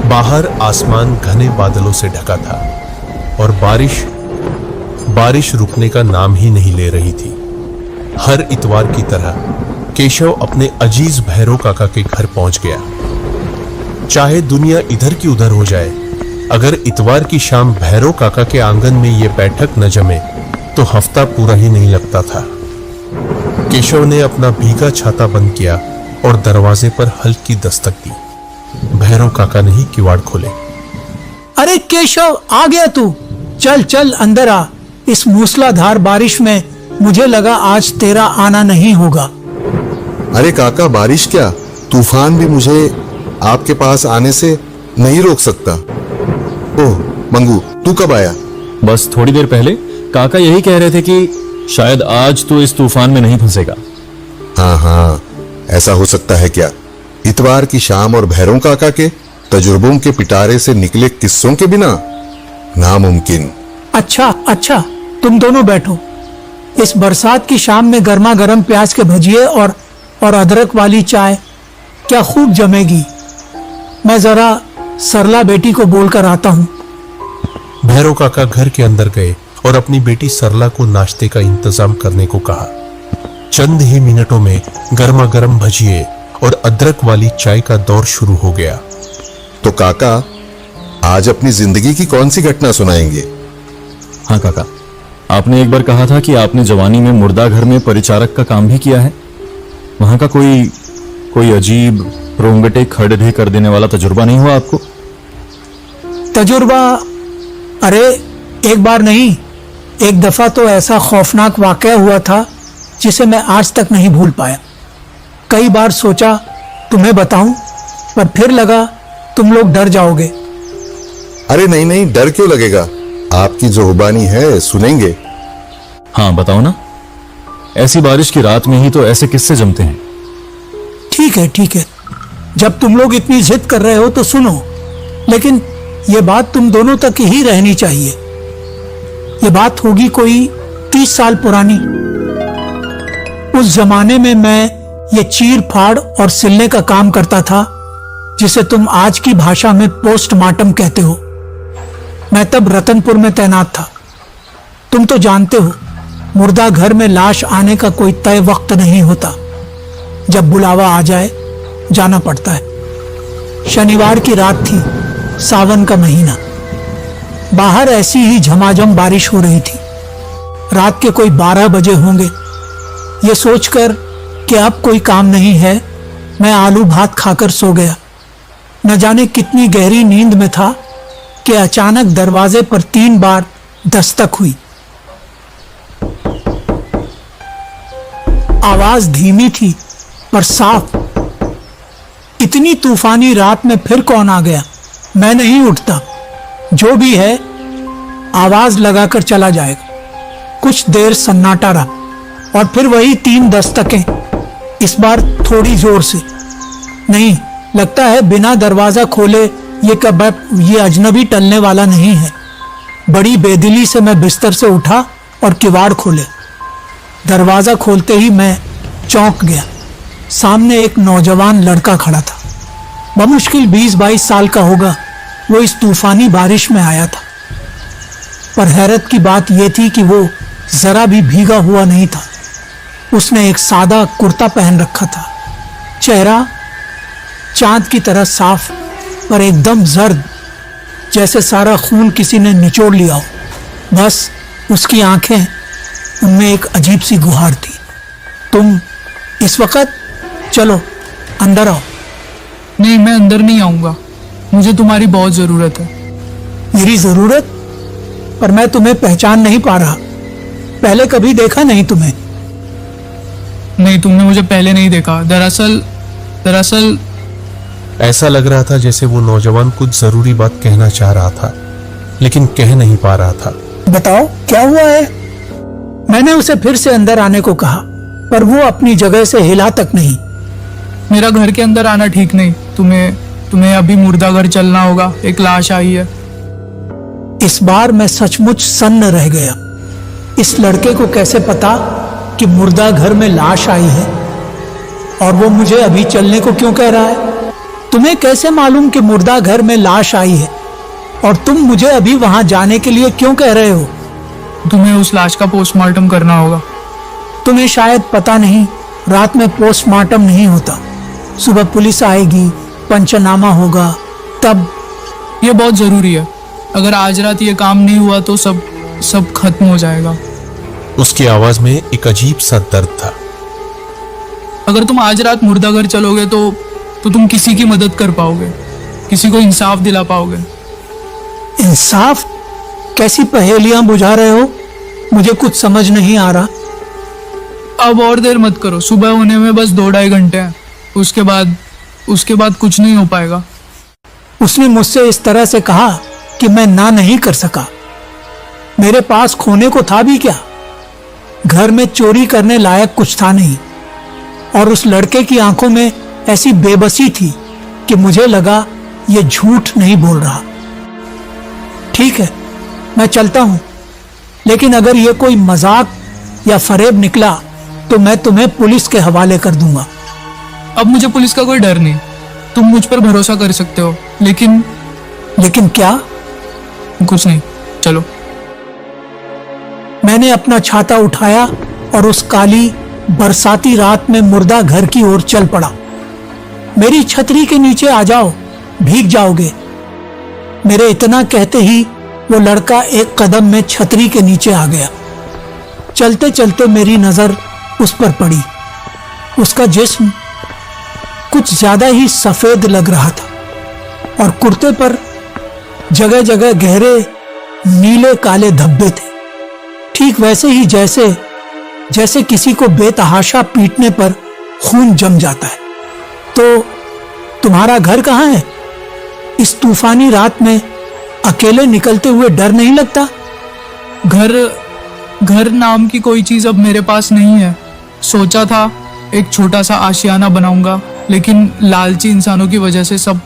बाहर आसमान घने बादलों से ढका था और बारिश रुकने का नाम ही नहीं ले रही थी। हर इतवार की तरह केशव अपने अजीज भैरव काका के घर पहुंच गया। चाहे दुनिया इधर की उधर हो जाए, अगर इतवार की शाम भैरव काका के आंगन में यह बैठक न जमे तो हफ्ता पूरा ही नहीं लगता था। केशव ने अपना भीगा छाता बंद किया और दरवाजे पर हल्की दस्तक दी। भैरव काका ने ही किवाड़ खोले। अरे केशव, आ गया तू? चल चल अंदर आ। इस मूसलाधार बारिश में मुझे लगा आज तेरा आना नहीं होगा। अरे काका, बारिश क्या, तूफान भी मुझे आपके पास आने से नहीं रोक सकता। ओह मंगू, तू कब आया? बस थोड़ी देर पहले। काका यही कह रहे थे कि शायद आज तो इस तूफान में नहीं फंसेगा। हाँ, ऐसा हो सकता है क्या? इतवार की शाम और भैरव काका के तजुर्बों के पिटारे से निकले किस्सों के बिना नामुमकिन। अच्छा, तुम दोनों बैठो। इस बरसात की शाम में गर्मा गर्म प्याज के भजिए और अदरक वाली चाय क्या खूब जमेगी। मैं जरा सरला बेटी को बोलकर आता हूँ। भैरव काका घर के अंदर गए और अपनी बेटी सरला को नाश्ते का इंतजाम करने को कहा। चंद ही मिनटों में गर्मा गर्म भजिए और अदरक वाली चाय का दौर शुरू हो गया। तो काका, आज अपनी जिंदगी की कौन सी घटना सुनाएंगे? हाँ काका, आपने एक बार कहा था कि आपने जवानी में मुर्दा घर में परिचारक का काम भी किया है। वहां का कोई अजीब रोंगटे खड़े कर देने वाला तजुर्बा नहीं हुआ आपको? तजुर्बा? अरे एक बार नहीं, एक दफा तो ऐसा खौफनाक वाकया हुआ था जिसे मैं आज तक नहीं भूल पाया। कई बार सोचा तुम्हें बताऊं, पर फिर लगा तुम लोग डर जाओगे। अरे नहीं, डर क्यों लगेगा? आपकी जो जुबानी है सुनेंगे। हाँ बताओ ना, ऐसी बारिश की रात में ही तो ऐसे किस्से जमते हैं। ठीक है, जब तुम लोग इतनी जिद कर रहे हो तो सुनो, लेकिन ये बात तुम दोनों तक ही रहनी चाहिए। ये बात होगी कोई 30 साल पुरानी। उस जमाने में मैं ये चीर फाड़ और सिलने का काम करता था, जिसे तुम आज की भाषा में पोस्टमार्टम कहते हो। मैं तब रतनपुर में तैनात था। तुम तो जानते हो, मुर्दा घर में लाश आने का कोई तय वक्त नहीं होता। जब बुलावा आ जाए जाना पड़ता है। शनिवार की रात थी, सावन का महीना। बाहर ऐसी ही झमाझम बारिश हो रही थी। रात के कोई 12 बजे होंगे। ये सोचकर कि अब कोई काम नहीं है, मैं आलू भात खाकर सो गया। न जाने कितनी गहरी नींद में था कि अचानक दरवाजे पर 3 बार दस्तक हुई। आवाज धीमी थी पर साफ। इतनी तूफानी रात में फिर कौन आ गया? मैं नहीं उठता। जो भी है आवाज लगाकर चला जाएगा। कुछ देर सन्नाटा रहा और फिर वही 3 दस्तकें, इस बार थोड़ी जोर से। नहीं, लगता है बिना दरवाजा खोले ये अजनबी टलने वाला नहीं है। बड़ी बेदिली से मैं बिस्तर से उठा और किवाड़ खोले। दरवाजा खोलते ही मैं चौंक गया। सामने एक नौजवान लड़का खड़ा था। बमुश्किल 20-22 साल का होगा। वो इस तूफानी बारिश में आया था, पर हैरत की बात यह थी कि वो जरा भी भीगा हुआ नहीं था। उसने एक सादा कुर्ता पहन रखा था। चेहरा चांद की तरह साफ, पर एकदम जर्द, जैसे सारा खून किसी ने निचोड़ लिया हो। बस उसकी आंखें, उनमें एक अजीब सी गुहार थी। तुम इस वक्त चलो अंदर आओ। नहीं, मैं अंदर नहीं आऊंगा। मुझे तुम्हारी बहुत जरूरत है। मेरी जरूरत? पर मैं तुम्हें पहचान नहीं पा रहा। पहले कभी देखा नहीं तुम्हें। नहीं, तुमने मुझे पहले नहीं देखा। दरअसल ऐसा लग रहा था जैसे वो नौजवान कुछ जरूरी बात कहना चाह रहा था, लेकिन कह नहीं पा रहा था। बताओ क्या हुआ है? मैंने उसे फिर से अंदर आने को कहा, पर वो अपनी जगह से हिला तक नहीं। मेरा घर के अंदर आना ठीक नहीं। तुम्हें अभी मुर्दा घर चलना होगा। एक लाश आई है। इस बार मैं सचमुच सन्न रह गया। इस लड़के को कैसे पता कि मुर्दा घर में लाश आई है? और वो मुझे अभी चलने को क्यों कह रहा है? तुम्हें कैसे मालूम कि मुर्दा घर में लाश आई है और तुम मुझे अभी वहां जाने के लिए क्यों कह रहे हो? तुम्हें उस लाश का पोस्टमार्टम करना होगा। तुम्हें शायद पता नहीं, रात में पोस्टमार्टम नहीं होता। सुबह पुलिस आएगी, पंचनामा होगा, तब। ये बहुत जरूरी है। अगर आज रात ये काम नहीं हुआ तो सब खत्म हो जाएगा। उसकी आवाज में एक अजीब सा दर्द था। अगर तुम आज रात मुर्दा घर चलोगे तो तुम किसी की मदद कर पाओगे, किसी को इंसाफ दिला पाओगे। इंसाफ? कैसी पहेलियां बुझा रहे हो? मुझे कुछ समझ नहीं आ रहा। अब और देर मत करो, सुबह होने में बस 2-2.5 घंटे हैं। उसके बाद कुछ नहीं हो पाएगा। उसने मुझसे इस तरह से कहा कि मैं ना नहीं कर सका। मेरे पास खोने को था भी क्या? घर में चोरी करने लायक कुछ था नहीं, और उस लड़के की आंखों में ऐसी बेबसी थी कि मुझे लगा ये झूठ नहीं बोल रहा। ठीक है, मैं चलता हूं, लेकिन अगर ये कोई मजाक या फरेब निकला तो मैं तुम्हें पुलिस के हवाले कर दूंगा। अब मुझे पुलिस का कोई डर नहीं, तुम मुझ पर भरोसा कर सकते हो। लेकिन क्या? कुछ नहीं, चलो। मैंने अपना छाता उठाया और उस काली बरसाती रात में मुर्दा घर की ओर चल पड़ा। मेरी छतरी के नीचे आ जाओ, भीग जाओगे। मेरे इतना कहते ही वो लड़का एक कदम में छतरी के नीचे आ गया। चलते चलते मेरी नजर उस पर पड़ी। उसका जिस्म कुछ ज्यादा ही सफेद लग रहा था और कुर्ते पर जगह जगह गहरे नीले काले धब्बे थे, ठीक वैसे ही जैसे किसी को बेतहाशा पीटने पर खून जम जाता है। तो तुम्हारा घर कहाँ है? इस तूफानी रात में अकेले निकलते हुए डर नहीं लगता? घर नाम की कोई चीज अब मेरे पास नहीं है। सोचा था एक छोटा सा आशियाना बनाऊंगा, लेकिन लालची इंसानों की वजह से सब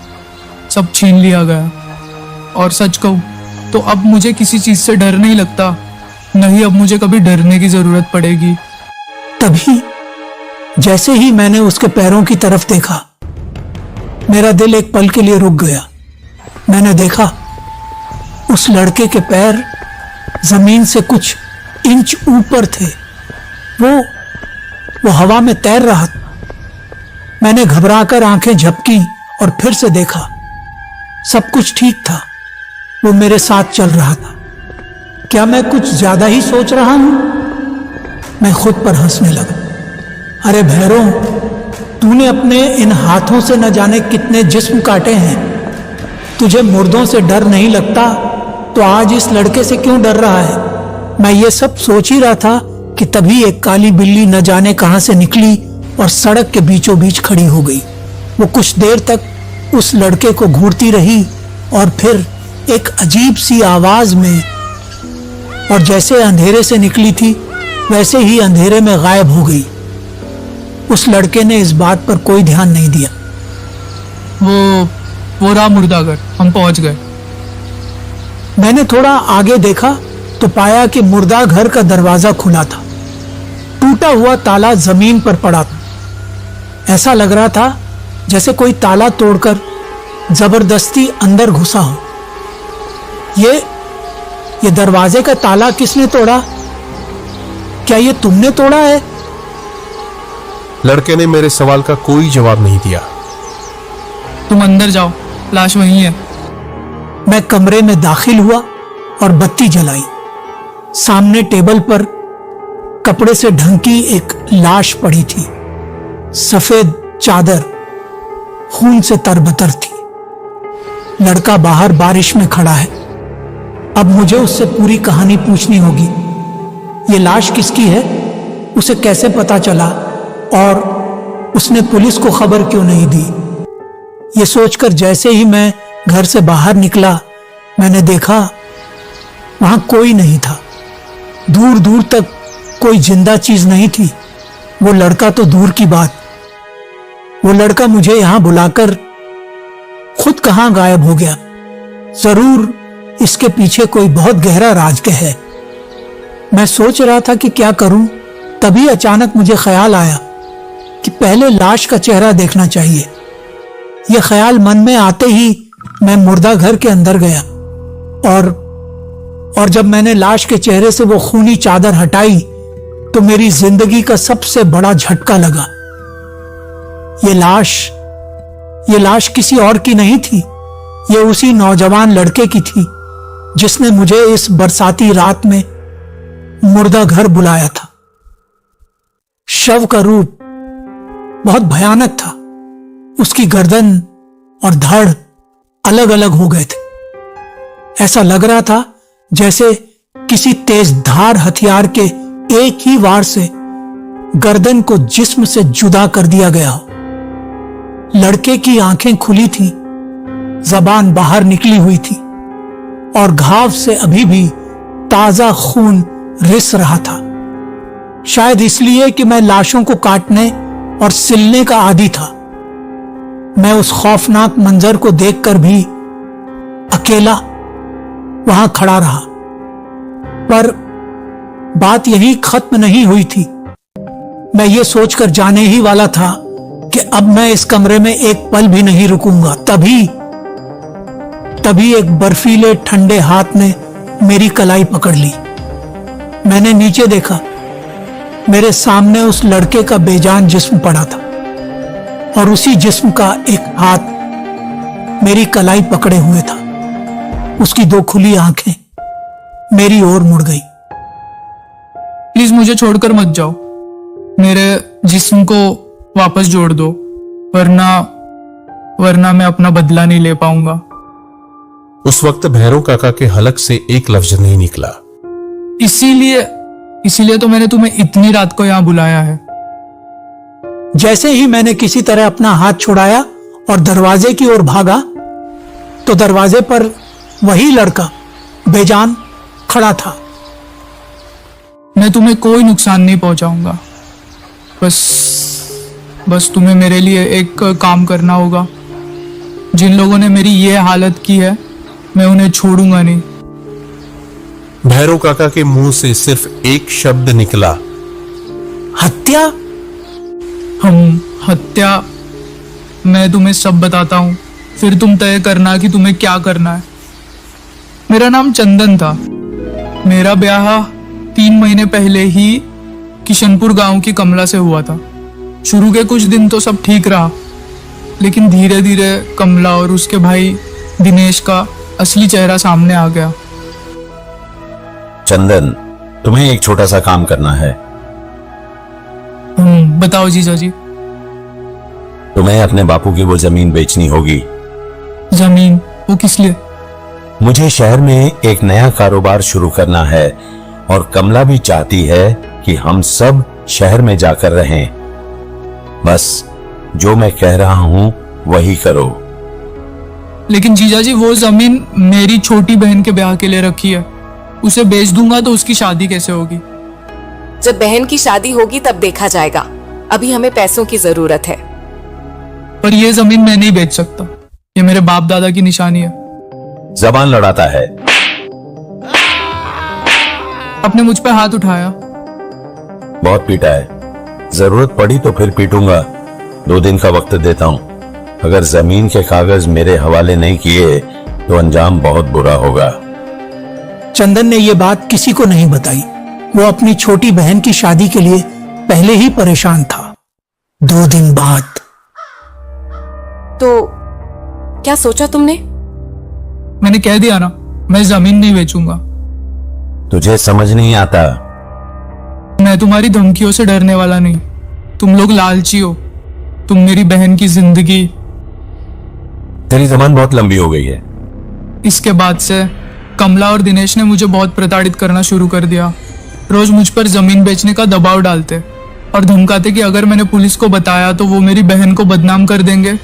छीन लिया गया। और सच कहूं तो अब मुझे किसी चीज से डर नहीं लगता, नहीं अब मुझे कभी डरने की जरूरत पड़ेगी। तभी जैसे ही मैंने उसके पैरों की तरफ देखा, मेरा दिल एक पल के लिए रुक गया। मैंने देखा उस लड़के के पैर जमीन से कुछ इंच ऊपर थे। वो हवा में तैर रहा था। मैंने घबराकर आंखें झपकी और फिर से देखा। सब कुछ ठीक था, वो मेरे साथ चल रहा था। क्या मैं कुछ ज्यादा ही सोच रहा हूं? मैं खुद पर हंसने लगा। अरे भैरो, तूने अपने इन हाथों से न जाने कितने जिस्म काटे हैं। तुझे मुर्दों से डर नहीं लगता तो आज इस लड़के से क्यों डर रहा है? मैं ये सब सोच ही रहा था कि तभी एक काली बिल्ली न जाने कहां से निकली और सड़क के बीचों बीच खड़ी हो गई। वो कुछ देर तक उस लड़के को घूरती रही और फिर एक अजीब सी आवाज में, और जैसे अंधेरे से निकली थी वैसे ही अंधेरे में गायब हो गई। उस लड़के ने इस बात पर कोई ध्यान नहीं दिया। वो रहा मुर्दा घर, हम पहुंच गए। मैंने थोड़ा आगे देखा तो पाया कि मुर्दा घर का दरवाजा खुला था। टूटा हुआ ताला जमीन पर पड़ा था। ऐसा लग रहा था जैसे कोई ताला तोड़कर जबरदस्ती अंदर घुसा हो। ये दरवाजे का ताला किसने तोड़ा? क्या ये तुमने तोड़ा है? लड़के ने मेरे सवाल का कोई जवाब नहीं दिया। तुम अंदर जाओ, लाश वहीं है। मैं कमरे में दाखिल हुआ और बत्ती जलाई। सामने टेबल पर कपड़े से ढंकी एक लाश पड़ी थी। सफेद चादर खून से तरबतर थी। लड़का बाहर बारिश में खड़ा है। अब मुझे उससे पूरी कहानी पूछनी होगी। ये लाश किसकी है? उसे कैसे पता चला? और उसने पुलिस को खबर क्यों नहीं दी? ये सोचकर जैसे ही मैं घर से बाहर निकला, मैंने देखा वहां कोई नहीं था। दूर दूर तक कोई जिंदा चीज नहीं थी। वो लड़का तो दूर की बात, वो लड़का मुझे यहां बुलाकर खुद कहां गायब हो गया। जरूर इसके पीछे कोई बहुत गहरा राज है। मैं सोच रहा था कि क्या करूं, तभी अचानक मुझे ख्याल आया कि पहले लाश का चेहरा देखना चाहिए। यह ख्याल मन में आते ही मैं मुर्दा घर के अंदर गया और जब मैंने लाश के चेहरे से वो खूनी चादर हटाई तो मेरी जिंदगी का सबसे बड़ा झटका लगा। ये लाश किसी और की नहीं थी, ये उसी नौजवान लड़के की थी जिसने मुझे इस बरसाती रात में मुर्दा घर बुलाया था। शव का रूप बहुत भयानक था। उसकी गर्दन और धड़ अलग अलग हो गए थे। ऐसा लग रहा था जैसे किसी तेज धार हथियार के एक ही वार से गर्दन को जिस्म से जुदा कर दिया गया हो। लड़के की आंखें खुली थी, जबान बाहर निकली हुई थी और घाव से अभी भी ताजा खून रिस रहा था। शायद इसलिए कि मैं लाशों को काटने और सिलने का आदी था। मैं उस खौफनाक मंजर को देखकर भी अकेला वहां खड़ा रहा। पर बात यही खत्म नहीं हुई थी। मैं ये सोचकर जाने ही वाला था कि अब मैं इस कमरे में एक पल भी नहीं रुकूंगा। तभी एक बर्फीले ठंडे हाथ ने मेरी कलाई पकड़ ली। मैंने नीचे देखा। मेरे सामने उस लड़के का बेजान जिस्म पड़ा था और उसी जिस्म का एक हाथ मेरी कलाई पकड़े हुए था। उसकी दो खुली आंखें मेरी ओर मुड़ गई। प्लीज मुझे छोड़कर मत जाओ, मेरे जिस्म को वापस जोड़ दो, वरना मैं अपना बदला नहीं ले पाऊंगा। उस वक्त भैरव काका के हलक से एक लफ्ज नहीं निकला। इसीलिए तो मैंने तुम्हें इतनी रात को यहां बुलाया है। जैसे ही मैंने किसी तरह अपना हाथ छुड़ाया और दरवाजे की ओर भागा तो दरवाजे पर वही लड़का बेजान खड़ा था। मैं तुम्हें कोई नुकसान नहीं पहुंचाऊंगा। बस तुम्हें मेरे लिए एक काम करना होगा। जिन लोगों ने मेरी ये हालत की है मैं उन्हें छोड़ूंगा नहीं। भैरव काका के मुंह से सिर्फ एक शब्द निकला, हत्या। हत्या? मैं तुम्हें सब बताता हूं, फिर तुम तय करना कि तुम्हें क्या करना है। मेरा नाम चंदन था। मेरा ब्याह 3 महीने पहले ही किशनपुर गांव की कमला से हुआ था। शुरू के कुछ दिन तो सब ठीक रहा, लेकिन धीरे धीरे कमला और उसके भाई दिनेश का असली चेहरा सामने आ गया। चंदन, तुम्हें एक छोटा सा काम करना है। बताओ जीजा जी। तुम्हें अपने बापू की वो जमीन बेचनी होगी। जमीन? वो किस लिए? मुझे शहर में एक नया कारोबार शुरू करना है और कमला भी चाहती है कि हम सब शहर में जाकर रहें। बस जो मैं कह रहा हूं वही करो। लेकिन जीजा जी, वो जमीन मेरी छोटी बहन के ब्याह के लिए रखी है। उसे बेच दूंगा तो उसकी शादी कैसे होगी? जब बहन की शादी होगी तब देखा जाएगा। अभी हमें पैसों की जरूरत है। पर ये जमीन मैं नहीं बेच सकता। ये मेरे बाप दादा की निशानी है। जबान लड़ाता है। आपने मुझ पे हाथ उठाया। बहुत पीटा है। जरूरत पड़ी तो फिर पीटूंगा। 2 दिन का वक्त देता हूं। अगर जमीन के कागज मेरे हवाले नहीं किए तो अंजाम बहुत बुरा होगा। चंदन ने यह बात किसी को नहीं बताई। वो अपनी छोटी बहन की शादी के लिए पहले ही परेशान था। 2 दिन बाद। तो क्या सोचा तुमने? मैंने कह दिया ना, मैं जमीन नहीं बेचूंगा। तुझे समझ नहीं आता। मैं तुम्हारी धमकियों से डरने वाला नहीं। तुम लोग लालची हो। तुम मेरी बहन की जिंदगी। तेरी जबान बहुत लंबी हो गई है। इसके बाद से कमला और दिनेश ने मुझे बहुत प्रताड़ित करना शुरू कर दिया। रोज मुझ पर जमीन बेचने का दबाव डालते और धमकाते कि अगर मैंने पुलिस को बताया तो वो मेरी बहन को बदनाम कर देंगे।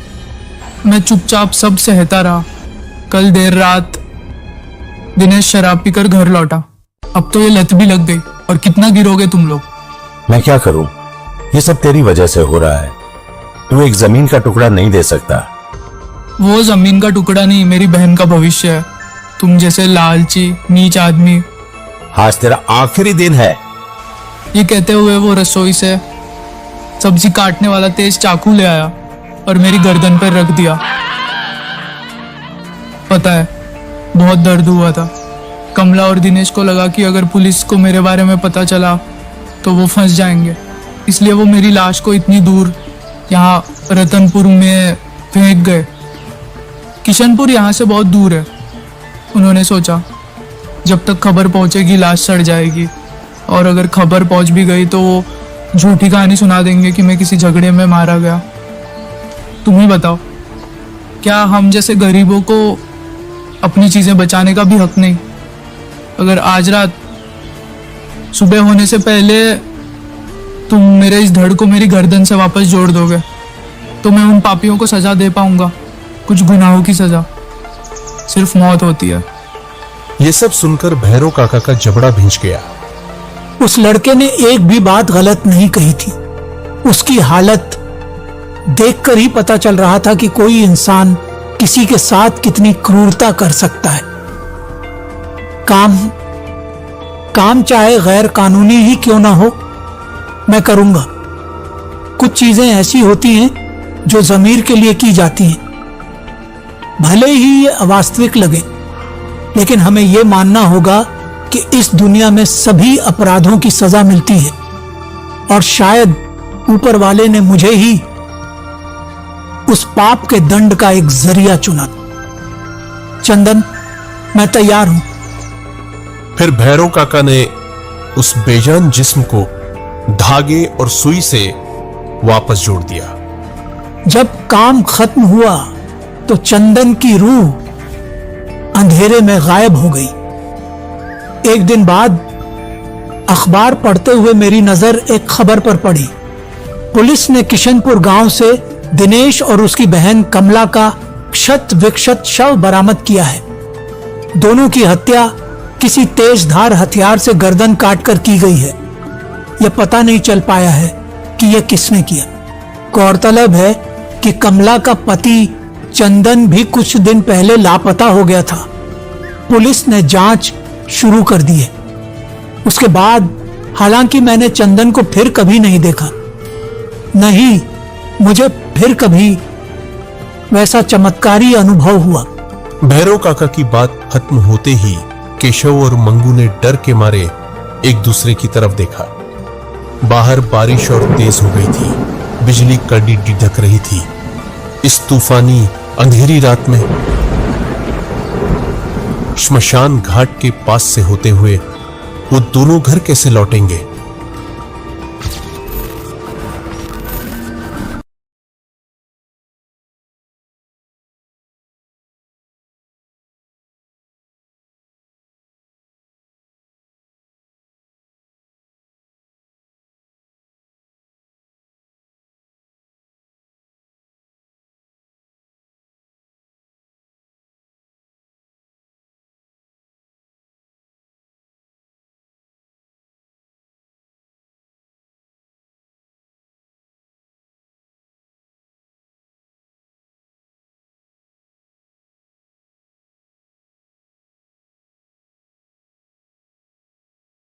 मैं चुपचाप सब सहता रहा। कल देर रात दिनेश शराब पीकर घर लौटा। अब तो ये लत भी लग गई। और कितना गिरोगे तुम लोग? मैं क्या करूं? ये सब तेरी वजह से हो रहा है। तू एक जमीन का टुकड़ा नहीं दे सकता। वो जमीन का टुकड़ा नहीं, मेरी बहन का भविष्य है। तुम जैसे लालची नीच आदमी। आज तेरा आखिरी दिन है। ये कहते हुए वो रसोई से सब्जी काटने वाला तेज चाकू ले आया और मेरी गर्दन पर रख दिया। पता है, बहुत दर्द हुआ था। कमला और दिनेश को लगा कि अगर पुलिस को मेरे बारे में पता चला तो वो फंस जाएंगे, इसलिए वो मेरी लाश को इतनी दूर यहाँ रतनपुर में फेंक गए। किशनपुर यहाँ से बहुत दूर है। उन्होंने सोचा जब तक खबर पहुंचेगी लाश सड़ जाएगी, और अगर खबर पहुंच भी गई तो वो झूठी कहानी सुना देंगे कि मैं किसी झगड़े में मारा गया। तुम ही बताओ, क्या हम जैसे गरीबों को अपनी चीजें बचाने का भी हक नहीं? अगर आज रात सुबह होने से पहले तुम मेरे इस धड़ को मेरी गर्दन से वापस जोड़ दोगे तो मैं उन पापियों को सजा दे पाऊंगा, कुछ गुनाहों की सजा। सिर्फ मौत होती है। ये सब सुनकर भैरव काका का जबड़ा भिंच गया। उस लड़के ने एक भी बात गलत नहीं कही थी। उसकी हालत देखकर ही पता चल रहा था कि कोई इंसान किसी के साथ कितनी क्रूरता कर सकता है। काम चाहे गैर कानूनी ही क्यों ना हो, मैं करूंगा। कुछ चीजें ऐसी होती हैं जो जमीर के लिए की जाती हैं, भले ही ये अवास्तविक लगे, लेकिन हमें यह मानना होगा कि इस दुनिया में सभी अपराधों की सजा मिलती है, और शायद ऊपर वाले ने मुझे ही उस पाप के दंड का एक जरिया चुना। चंदन, मैं तैयार हूं। फिर भैरव काका ने उस बेजान जिस्म को धागे और सुई से वापस जोड़ दिया। जब काम खत्म हुआ तो चंदन की रूह अंधेरे में गायब हो गई। एक दिन बाद अखबार पढ़ते हुए मेरी नजर एक खबर पर पड़ी। पुलिस ने किशनपुर गांव से दिनेश और उसकी बहन कमला का क्षत विक्षत शव बरामद किया है। दोनों की हत्या किसी तेजधार हथियार से गर्दन काटकर की गई है। यह पता नहीं चल पाया है कि यह किसने किया। गौरतलब है कि कमला का पति चंदन भी कुछ दिन पहले लापता हो गया था। पुलिस ने जांच शुरू कर दी है। उसके बाद हालांकि मैंने चंदन को फिर कभी नहीं देखा, नहीं मुझे फिर कभी वैसा चमत्कारी अनुभव हुआ। भैरव काका की बात खत्म होते ही केशव और मंगू ने डर के मारे एक दूसरे की तरफ देखा। बाहर बारिश और तेज हो गई थी, बिजली कड़ी डिढक रही थी। इस तूफानी अंधेरी रात में श्मशान घाट के पास से होते हुए वो दोनों घर कैसे लौटेंगे?